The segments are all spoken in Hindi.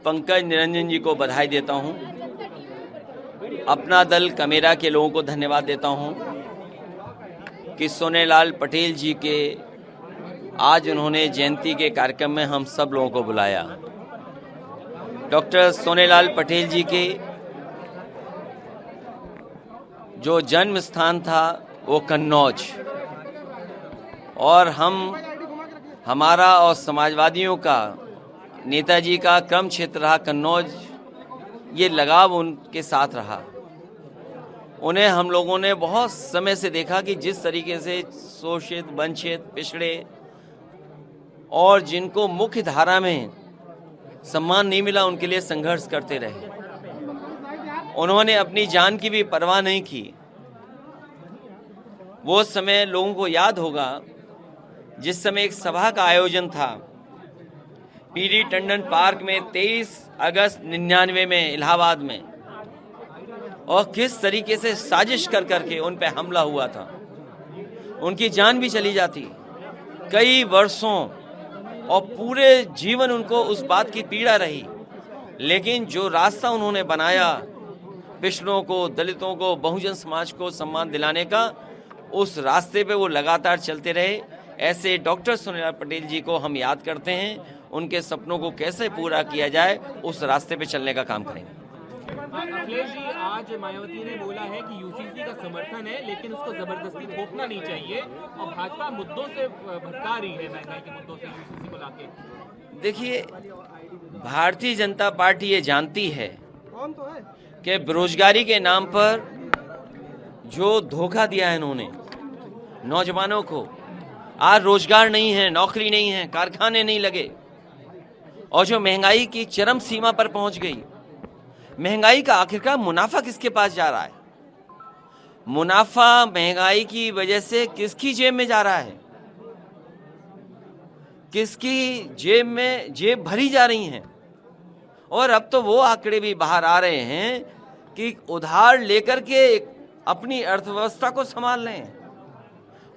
पंकज निरंजन जी को बधाई देता हूं। अपना दल कमेरा के लोगों को धन्यवाद देता हूं कि सोनेलाल पटेल जी के आज उन्होंने जयंती के कार्यक्रम में हम सब लोगों को बुलाया। डॉक्टर सोनेलाल पटेल जी के जो जन्म स्थान था वो कन्नौज, और हमारा और समाजवादियों का, नेताजी का कर्म क्षेत्र रहा कन्नौज। ये लगाव उनके साथ रहा। उन्हें हम लोगों ने बहुत समय से देखा कि जिस तरीके से शोषित, वंचित, पिछड़े और जिनको मुख्य धारा में सम्मान नहीं मिला, उनके लिए संघर्ष करते रहे। उन्होंने अपनी जान की भी परवाह नहीं की। वो समय लोगों को याद होगा जिस समय एक सभा का आयोजन था पीडी टंडन पार्क में 23 अगस्त 99 में इलाहाबाद में, और किस तरीके से साजिश कर करके उन पे हमला हुआ था। उनकी जान भी चली जाती कई वर्षों, और पूरे जीवन उनको उस बात की पीड़ा रही। लेकिन जो रास्ता उन्होंने बनाया पिछड़ों को, दलितों को, बहुजन समाज को सम्मान दिलाने का, उस रास्ते पे वो लगातार चलते रहे। ऐसे डॉक्टर सोनेलाल पटेल जी को हम याद करते हैं। उनके सपनों को कैसे पूरा किया जाए, उस रास्ते पे चलने का काम करेंगे। अखिलेश जी, आज मायावती ने बोला है कि यूसीसी का समर्थन है, लेकिन उसको जबरदस्ती थोपना नहीं चाहिए, और भाजपा मुद्दों से भटका रही है, महंगाई के मुद्दों से यूसीसी को लाके। देखिए, भारतीय जनता पार्टी ये जानती है कि बेरोजगारी के नाम पर जो धोखा दिया है इन्होंने नौजवानों को, आज रोजगार नहीं है, नौकरी नहीं है, कारखाने नहीं लगे, और जो महंगाई की चरम सीमा पर पहुंच गई। महंगाई का आखिरकार मुनाफा किसके पास जा रहा है? मुनाफा महंगाई की वजह से किसकी जेब में जा रहा है? किसकी जेब भरी जा रही हैं? और अब तो वो आंकड़े भी बाहर आ रहे हैं कि उधार लेकर के अपनी अर्थव्यवस्था को संभाल रहे हैं,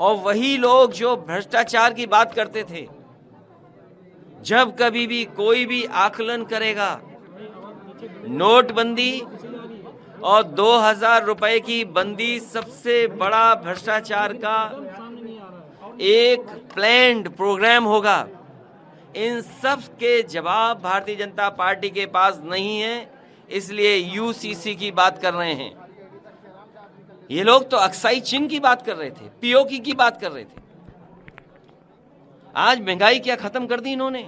और वही लोग जो भ्रष्टाचार की बात करते थे। जब कभी भी कोई भी आकलन करेगा, नोटबंदी और 2000 रुपए की बंदी सबसे बड़ा भ्रष्टाचार का एक प्लान्ड प्रोग्राम होगा। इन सब के जवाब भारतीय जनता पार्टी के पास नहीं है, इसलिए यूसीसी की बात कर रहे हैं। ये लोग तो अक्साई चिन्ह की बात कर रहे थे, पीओके की बात कर रहे थे। आज महंगाई क्या खत्म कर दी इन्होंने?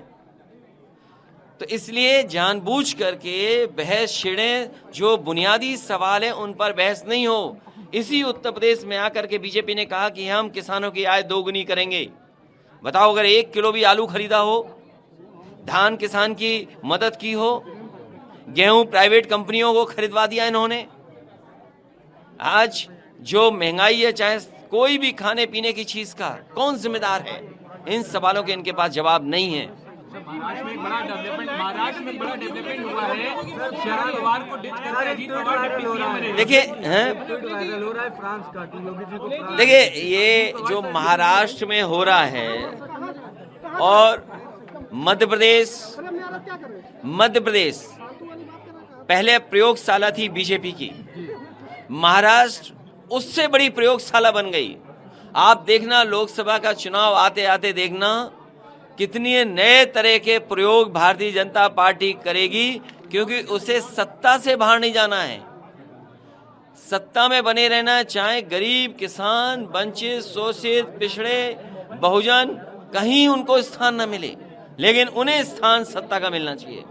तो इसलिए जानबूझ करके बहस छिड़े, जो बुनियादी सवाल है उन पर बहस नहीं हो। इसी उत्तर प्रदेश में आकर के बीजेपी ने कहा कि हम किसानों की आय दोगुनी करेंगे। बताओ, अगर 1 किलो भी आलू खरीदा हो, धान किसान की मदद की हो, गेहूं प्राइवेट कंपनियों को खरीदवा दिया इन्होंने। आज जो महंगाई है, चाहे कोई भी खाने पीने की चीज का, कौन जिम्मेदार है? इन सवालों के इनके पास जवाब नहीं है। महाराष्ट्र में बड़ा डेवलपमेंट हुआ है। शरद पवार को डिच करके अजीत पवार डिप्टी सीएम बने। देखिए, ये जो महाराष्ट्र में हो रहा है, और मध्य प्रदेश पहले प्रयोगशाला थी बीजेपी की, महाराष्ट्र उससे बड़ी प्रयोगशाला बन गई। आप देखना, लोकसभा का चुनाव आते आते देखना कितनी नए तरह के प्रयोग भारतीय जनता पार्टी करेगी, क्योंकि उसे सत्ता से बाहर नहीं जाना है। सत्ता में बने रहना, चाहे गरीब, किसान, वंचित, शोषित, पिछड़े, बहुजन, कहीं उनको स्थान न मिले, लेकिन उन्हें स्थान सत्ता का मिलना चाहिए।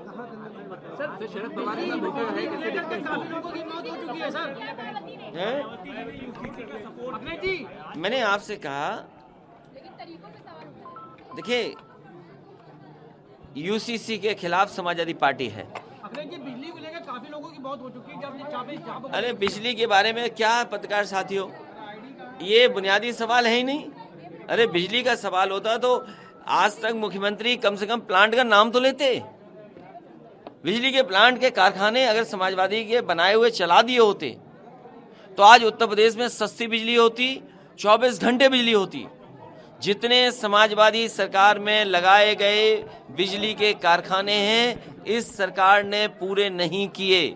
मैंने आपसे कहा, देखिए, यूसीसी के खिलाफ समाजवादी पार्टी है। बिजली को लेकर काफी लोगों की बहुत हो चुकी है। अरे बिजली के बारे में क्या पत्रकार साथियों, ये बुनियादी सवाल है ही नहीं। अरे बिजली का सवाल होता तो आज तक मुख्यमंत्री कम से कम प्लांट का नाम तो लेते। बिजली के प्लांट के कारखाने अगर समाजवादी के बनाए हुए चला दिए होते तो आज उत्तर प्रदेश में सस्ती बिजली होती, 24 घंटे बिजली होती। जितने समाजवादी सरकार में लगाए गए बिजली के कारखाने हैं, इस सरकार ने पूरे नहीं किए।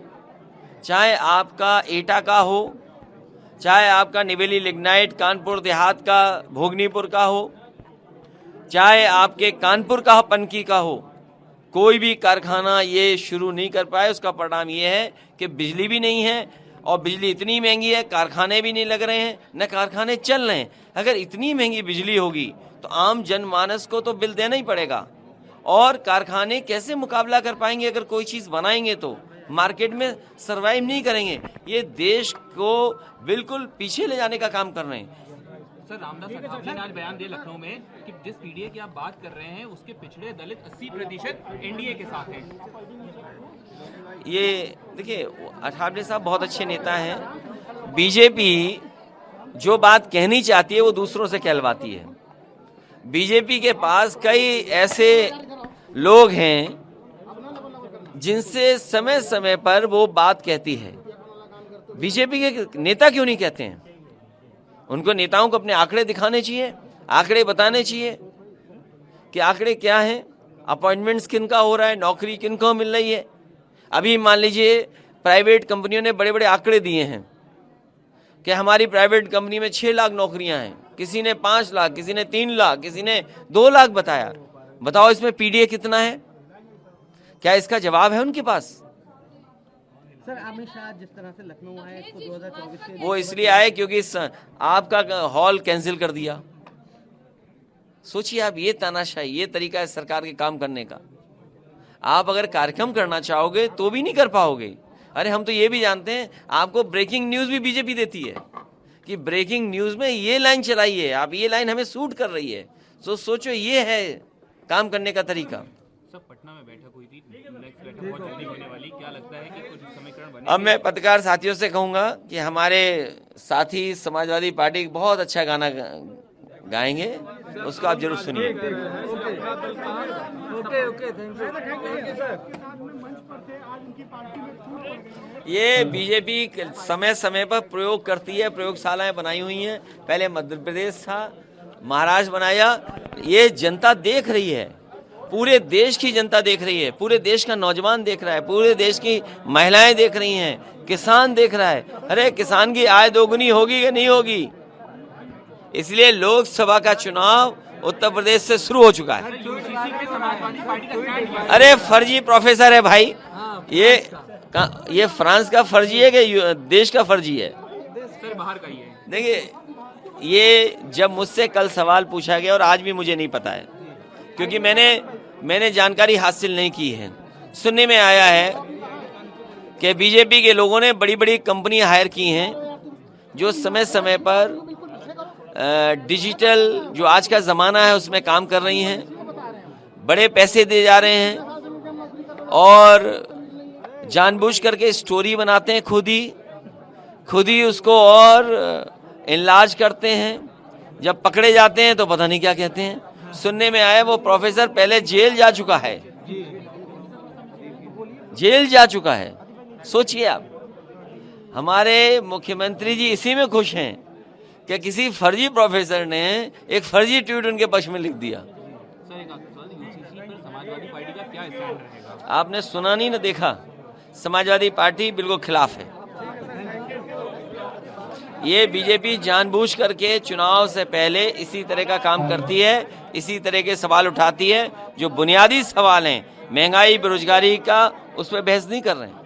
चाहे आपका एटा का हो, चाहे आपका निवेली लिग्नाइट कानपुर देहात का भोगनीपुर का हो, चाहे आपके कानपुर का पनकी का हो, कोई भी कारखाना ये शुरू नहीं कर पाए। उसका परिणाम ये है कि बिजली भी नहीं है और बिजली इतनी महंगी है, कारखाने भी नहीं लग रहे हैं, न कारखाने चल रहे हैं। अगर इतनी महंगी बिजली होगी तो आम जनमानस को तो बिल देना ही पड़ेगा, और कारखाने कैसे मुकाबला कर पाएंगे? अगर कोई चीज़ बनाएंगे तो मार्केट में सरवाइव नहीं करेंगे। ये देश को बिल्कुल पीछे ले जाने का काम कर रहे हैं। सर, रामदास अठावले ने आज बयान दिया लखनऊ में कि जिस पीडीए की आप बात कर रहे हैं उसके पिछड़े दलित 80% एनडीए के साथ हैं। ये देखिए, अठावले साहब बहुत अच्छे नेता हैं। बीजेपी जो बात कहनी चाहती है वो दूसरों से कहलवाती है। बीजेपी के पास कई ऐसे लोग हैं जिनसे समय समय पर वो बात कहती है। बीजेपी के नेता क्यों नहीं कहते हैं? उनको नेताओं को अपने आंकड़े दिखाने चाहिए, आंकड़े बताने चाहिए कि आंकड़े क्या हैं, अपॉइंटमेंट्स किन का हो रहा है, नौकरी किन को मिल रही है। अभी मान लीजिए प्राइवेट कंपनियों ने बड़े बड़े आंकड़े दिए हैं कि हमारी प्राइवेट कंपनी में 6 लाख नौकरियां हैं, किसी ने 5 लाख, किसी ने 3 लाख, किसी ने 2 लाख बताया। बताओ इसमें पीडीए कितना है? क्या इसका जवाब है उनके पास? सर, अमित शाह जिस तरह से लखनऊ आए, इसको 2024 से वो इसलिए आए क्योंकि आपका हॉल कैंसिल कर दिया। सोचिए आप, ये तानाशाही, ये तरीका है सरकार के काम करने का। आप अगर कार्यक्रम करना चाहोगे तो भी नहीं कर पाओगे। अरे हम तो ये भी जानते हैं, आपको ब्रेकिंग न्यूज भी बीजेपी देती है कि ब्रेकिंग न्यूज में ये लाइन चलाइए, आप ये लाइन हमें सूट कर रही है। तो सोचो, ये है काम करने का तरीका। सब पटना में बैठक हुई थी, नेक्स्ट बैठक बहुत जल्दी होने वाली, क्या लगता है कि कुछ समीकरण बने? अब मैं पत्रकार साथियों से कहूंगा कि हमारे साथी समाजवादी पार्टी बहुत अच्छा गाना गाएंगे, उसको आप जरूर सुनिए। ये बीजेपी समय समय पर प्रयोग करती है, प्रयोगशालाएं बनाई हुई हैं। पहले मध्य प्रदेश था, महाराष्ट्र बनाया। ये जनता देख रही है, पूरे देश की जनता देख रही है, पूरे देश का नौजवान देख रहा है, पूरे देश की महिलाएं देख रही हैं, किसान देख रहा है। अरे किसान की आय दोगुनी होगी कि नहीं होगी? इसलिए लोकसभा का चुनाव उत्तर प्रदेश से शुरू हो चुका है। अरे फर्जी प्रोफेसर है भाई, ये फ्रांस का फर्जी है कि देश का फर्जी है? सर, बाहर का ही है। देखिए, ये जब मुझसे कल सवाल पूछा गया, और आज भी मुझे नहीं पता है क्योंकि मैंने जानकारी हासिल नहीं की है। सुनने में आया है कि बीजेपी के लोगों ने बड़ी बड़ी कंपनी हायर की हैं जो समय समय पर डिजिटल जो आज का ज़माना है उसमें काम कर रही हैं, बड़े पैसे दे जा रहे हैं और जानबूझ करके स्टोरी बनाते हैं, खुद ही उसको और इनलार्ज करते हैं। जब पकड़े जाते हैं तो पता नहीं क्या कहते हैं। सुनने में आया वो प्रोफेसर पहले जेल जा चुका है, जेल जा चुका है। सोचिए आप, हमारे मुख्यमंत्री जी इसी में खुश हैं कि किसी फर्जी प्रोफेसर ने एक फर्जी ट्वीट उनके पक्ष में लिख दिया। सर, एक आखिरी सवाल, यूसीसी पर समाजवादी पार्टी का क्या स्टैंड रहेगा? आपने सुना नहीं ना देखा? समाजवादी पार्टी बिल्कुल खिलाफ है। ये बीजेपी जानबूझ करके चुनाव से पहले इसी तरह का काम करती है, इसी तरह के सवाल उठाती है जो बुनियादी सवाल हैं। महंगाई, बेरोजगारी का, उस पर बहस नहीं कर रहे हैं।